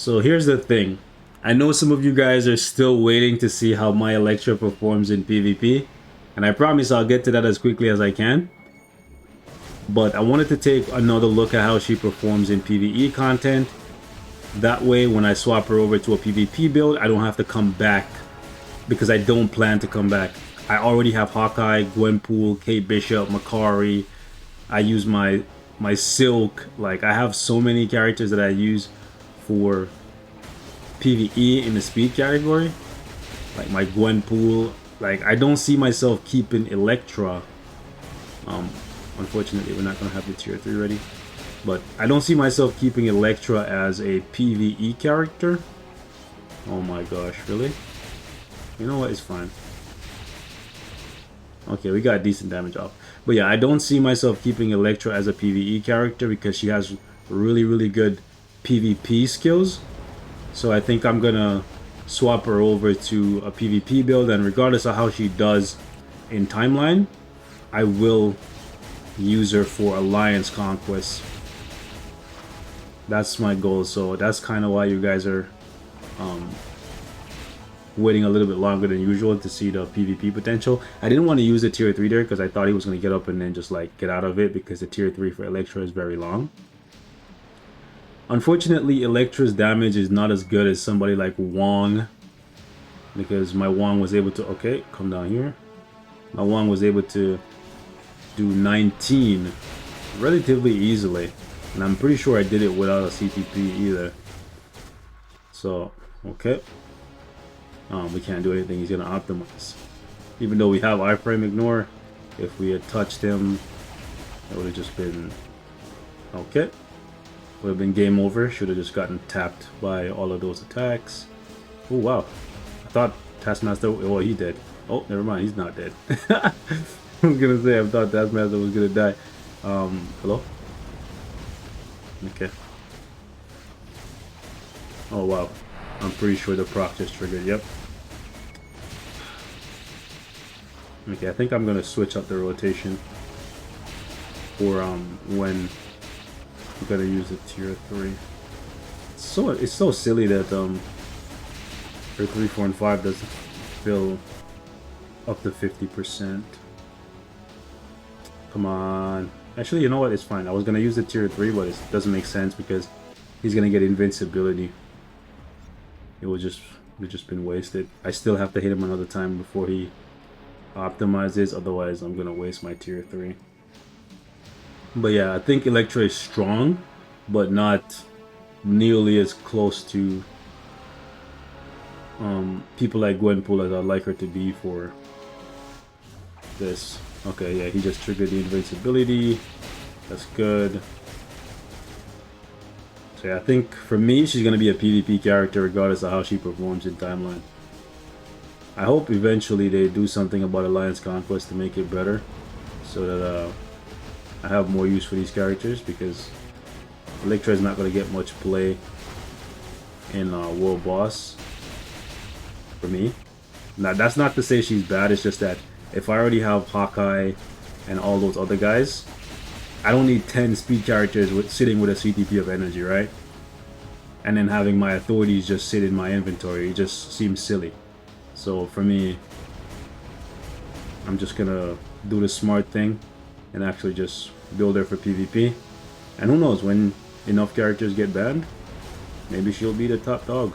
So here's the thing. I know some of you guys are still waiting to see how my ELEKTRA performs in PvP, and I promise I'll get to that as quickly as I can. But I wanted to take another look at how she performs in PvE content. That way, when I swap her over to a PvP build, I don't have to come back, because I don't plan to come back. I already have Hawkeye, Gwenpool, Kate Bishop, Makari. I use my Silk. Like, I have so many characters that I use for PvE in the speed category. Like my Gwenpool. Like, I don't see myself keeping ELEKTRA. Unfortunately, we're not going to have the tier 3 ready. But I don't see myself keeping ELEKTRA as a PvE character. Oh my gosh, really? You know what? It's fine. Okay, we got decent damage off. But yeah, I don't see myself keeping ELEKTRA as a PvE character because she has really, really good PvP skills. So I think I'm going to swap her over to a PvP build. And regardless of how she does in timeline, I will use her for Alliance Conquest. That's my goal. So that's kind of why you guys are waiting a little bit longer than usual to see the PvP potential. I didn't want to use the tier 3 there because I thought he was going to get up and then just like get out of it, because the tier 3 for ELEKTRA is very long. Unfortunately, ELEKTRA's damage is not as good as somebody like Wong, because my Wong was able to, okay, come down here. My Wong was able to do 19 relatively easily, and I'm pretty sure I did it without a CTP either. So, okay. We can't do anything. He's gonna optimize. Even though we have iframe ignore, if we had touched him, it would have just been okay. Would have been game over. Should have just gotten tapped by all of those attacks. Oh wow! I thought Taskmaster. Oh, he dead. Oh, never mind. He's not dead. I was gonna say I thought Taskmaster was gonna die. Hello. Okay. Oh wow. I'm pretty sure the proc just triggered. Yep. Okay, I think I'm gonna switch up the rotation for when I'm gonna use the tier 3. It's so silly that her 3, 4, and 5 doesn't fill up to 50%. Come on. Actually, you know what? It's fine. I was gonna use the tier 3, but it doesn't make sense because he's gonna get invincibility. It would just been wasted. I still have to hit him another time before he optimizes, otherwise I'm gonna waste my tier 3. But yeah, I think ELEKTRA is strong, but not nearly as close to people like Gwenpool as I'd like her to be for this. Okay, yeah, he just triggered the invincibility. That's good. So yeah, I think for me, she's going to be a PvP character regardless of how she performs in timeline. I hope eventually they do something about Alliance Conquest to make it better, so that I have more use for these characters, because ELEKTRA is not going to get much play in World Boss for me. Now, that's not to say she's bad, it's just that if I already have Hawkeye and all those other guys, I don't need 10 speed characters sitting with a CTP of energy, right? And then having my authorities just sit in my inventory. It just seems silly. So for me, I'm just gonna do the smart thing and actually just build her for PvP. And who knows, when enough characters get banned, maybe she'll be the top dog.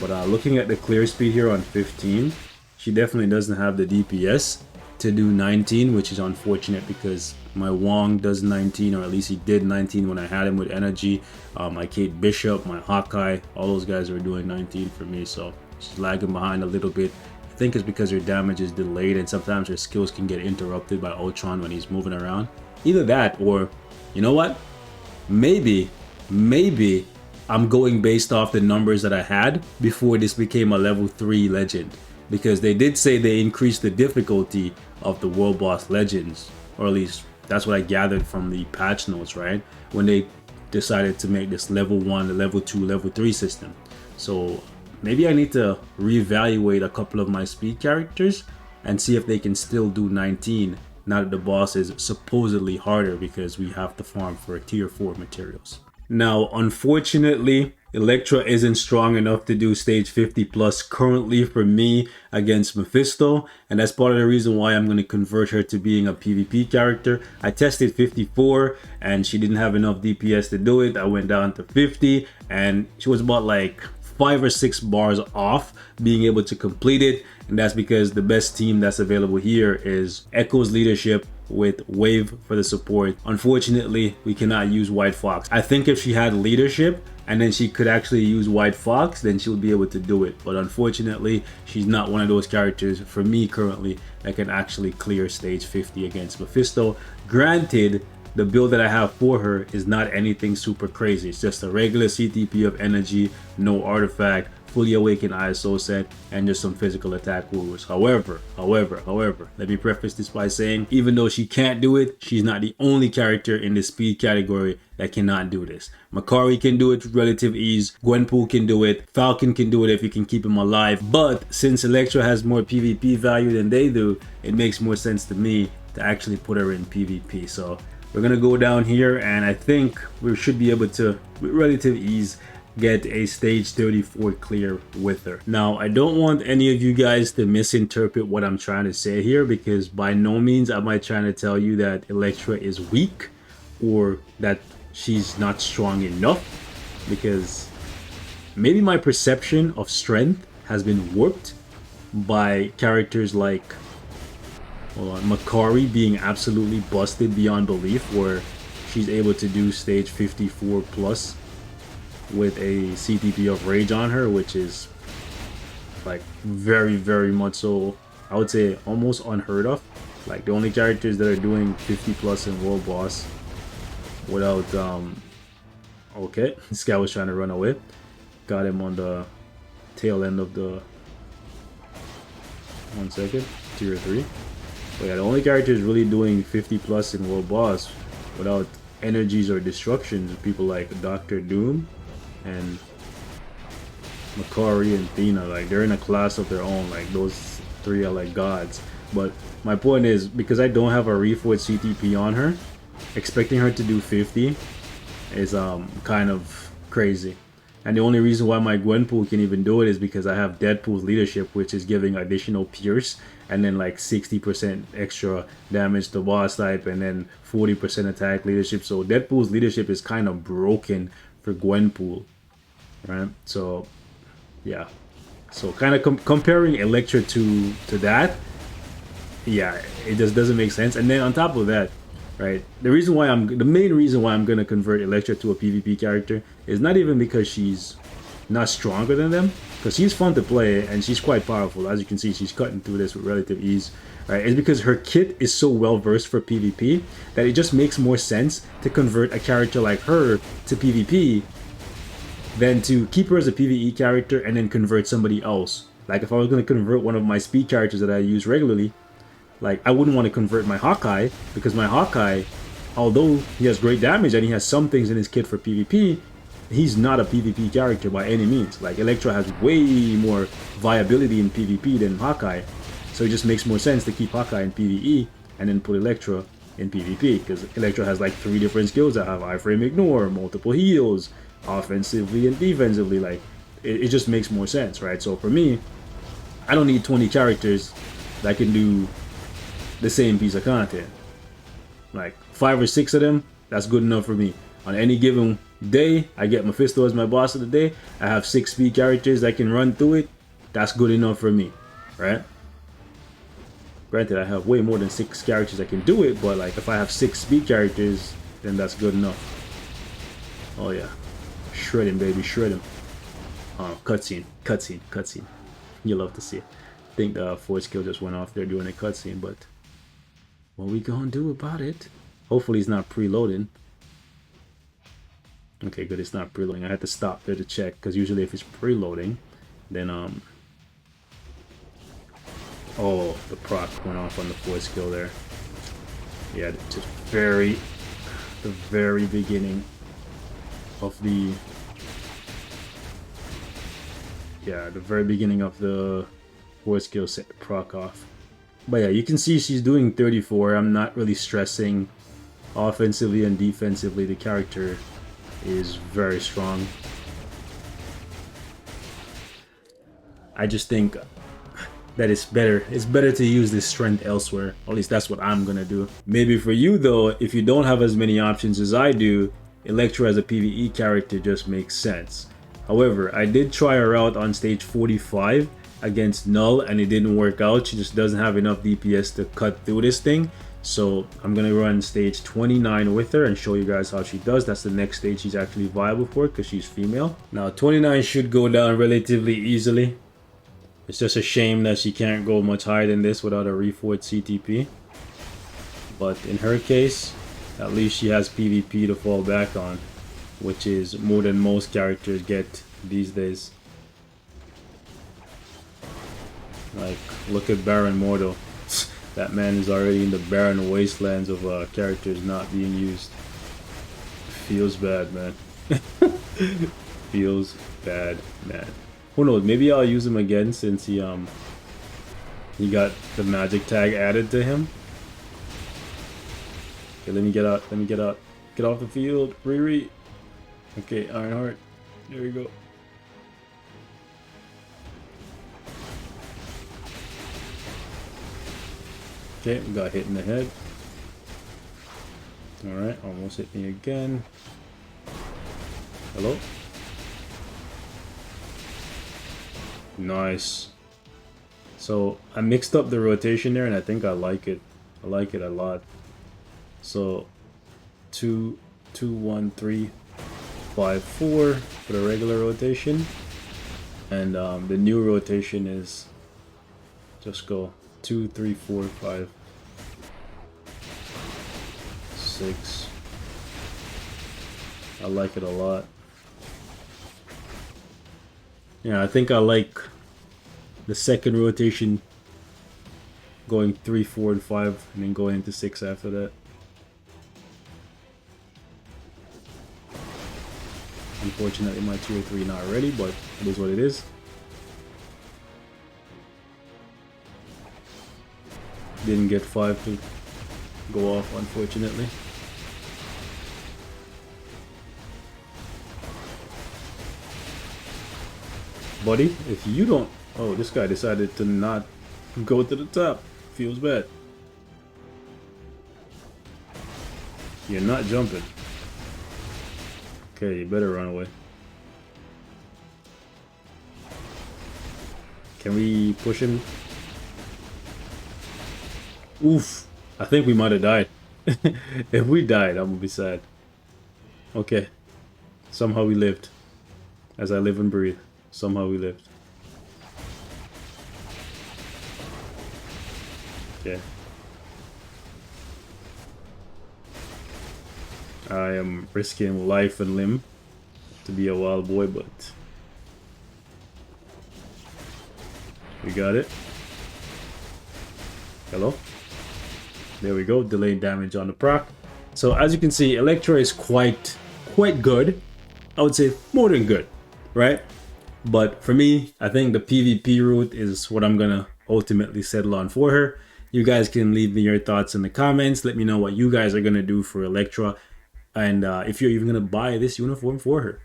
But looking at the clear speed here on 15, she definitely doesn't have the DPS to do 19, which is unfortunate because my Wong does 19, or at least he did 19 when I had him with energy. My Kate Bishop, my Hawkeye, all those guys were doing 19 for me, so she's lagging behind a little bit. I think it's because her damage is delayed and sometimes her skills can get interrupted by Ultron when he's moving around. Either that, or you know what? Maybe I'm going based off the numbers that I had before this became a level 3 legend. Because they did say they increased the difficulty of the World Boss Legends, or at least that's what I gathered from the patch notes, right? When they decided to make this level 1, level 2, level 3 system. So maybe I need to reevaluate a couple of my speed characters and see if they can still do 19 now that the boss is supposedly harder because we have to farm for tier 4 materials. Now, unfortunately, Electra isn't strong enough to do stage 50 plus currently for me against Mephisto, and that's part of the reason why I'm going to convert her to being a PvP character. I tested 54 and she didn't have enough DPS to do it. I went down to 50 and she was about like 5 or 6 bars off being able to complete it, and that's because the best team that's available here is Echo's leadership with Wave for the support. Unfortunately, we cannot use White Fox. I think if she had leadership and then she could actually use White Fox, then she would be able to do it. But unfortunately, she's not one of those characters for me currently that can actually clear stage 50 against Mephisto. Granted, the build that I have for her is not anything super crazy. It's just a regular CTP of energy, no artifact, fully awakened ISO set, and just some physical attack rules. However, let me preface this by saying, even though she can't do it, she's not the only character in the speed category that cannot do this. Makari can do it with relative ease, Gwenpool can do it, Falcon can do it if you can keep him alive, but since Elektra has more PvP value than they do, it makes more sense to me to actually put her in PvP. So we're gonna go down here, and I think we should be able to, with relative ease, get a stage 34 clear with her. Now, I don't want any of you guys to misinterpret what I'm trying to say here, because by no means am I trying to tell you that Elektra is weak or that she's not strong enough, because maybe my perception of strength has been warped by characters like Makari being absolutely busted beyond belief, where she's able to do stage 54 plus with a CTP of Rage on her, which is like very much so, I would say almost unheard of. Like the only characters that are doing 50 plus in World Boss without okay, this guy was trying to run away, got him on the tail end of the 1 second, tier 3. But yeah, the only characters really doing 50 plus in World Boss without energies or destructions are people like Dr. Doom and Makari and Thena. Like, they're in a class of their own. Like, those three are like gods. But my point is, because I don't have a Reforged CTP on her, expecting her to do 50 is kind of crazy. And the only reason why my Gwenpool can even do it is because I have Deadpool's leadership, which is giving additional pierce and then like 60% extra damage to boss type and then 40% attack leadership. So Deadpool's leadership is kind of broken for Gwenpool, right? So yeah, so kind of comparing Elektra to that, yeah, it just doesn't make sense. And then on top of that, right, the main reason why I'm gonna convert Elektra to a PvP character is not even because she's not stronger than them, because she's fun to play and she's quite powerful. As you can see, she's cutting through this with relative ease, right? It's because her kit is so well versed for PvP that it just makes more sense to convert a character like her to PvP than to keep her as a PvE character and then convert somebody else. Like if I was going to convert one of my speed characters that I use regularly, like I wouldn't want to convert my Hawkeye, because my Hawkeye, although he has great damage and he has some things in his kit for PvP, he's not a PvP character by any means. Like Elektra has way more viability in PvP than Hawkeye, so it just makes more sense to keep Hawkeye in PvE and then put Elektra in PvP, because Elektra has like 3 different skills that have iframe ignore, multiple heals, offensively and defensively. Like it just makes more sense, right? So for me, I don't need 20 characters that can do the same piece of content. Like 5 or 6 of them, that's good enough for me. On any given day, I get Mephisto as my boss of the day. I have 6 speed characters that can run through it. That's good enough for me, right? Granted, I have way more than 6 characters that can do it, but like if I have 6 speed characters, then that's good enough. Oh yeah, shred him, baby, shred him. Cutscene. You love to see it. I think the force kill just went off there during a cutscene, but what we gonna do about it? Hopefully it's not preloading. Okay, good, it's not preloading. I had to stop there to check, because usually if it's preloading, then oh, the proc went off on the force kill there. Yeah, just the very beginning of the force kill set the proc off. But yeah, you can see she's doing 34. I'm not really stressing offensively and defensively. The character is very strong. I just think that it's better to use this strength elsewhere. At least that's what I'm gonna do. Maybe for you though, if you don't have as many options as I do, Electra as a PvE character just makes sense. However, I did try her out on stage 45 against Null and it didn't work out. She just doesn't have enough DPS to cut through this thing. So I'm gonna run stage 29 with her and show you guys how she does. That's the next stage she's actually viable for because she's female. Now 29 should go down relatively easily. It's just a shame that she can't go much higher than this without a reforged CTP. But in her case, at least she has PvP to fall back on, which is more than most characters get these days. Like, look at Baron Mordo. That man is already in the barren wastelands of characters not being used. Feels bad, man. Feels bad, man. Who knows? Maybe I'll use him again since he got the magic tag added to him. Okay, let me get out. Let me get out. Get off the field, Riri. Okay, Ironheart. There we go. Okay, we got hit in the head. Alright, almost hit me again. Hello? Nice. So I mixed up the rotation there and I think I like it. I like it a lot. So 2, 2, 1, 3, 5, 4 for the regular rotation. And the new rotation is just go 2, 3, 4, 5, 6. I like it a lot. Yeah, I think I like the second rotation going 3, 4, and 5 and then going into 6 after that. Unfortunately my 2 or 3 not ready, but it is what it is. Didn't get 5 to go off, unfortunately. Buddy, if you don't... Oh, this guy decided to not go to the top. Feels bad. You're not jumping. Okay, you better run away. Can we push him? Oof. I think we might have died. If we died, I'm gonna be sad. Okay. Somehow we lived. As I live and breathe. Somehow we lived. Okay. I am risking life and limb to be a wild boy, but we got it. Hello? There we go, delayed damage on the proc. So as you can see, Electra is quite good. I would say more than good, right? But for me, I think the PvP route is what I'm gonna ultimately settle on for her. You guys can leave me your thoughts in the comments. Let me know what you guys are gonna do for Electra, and if you're even gonna buy this uniform for her.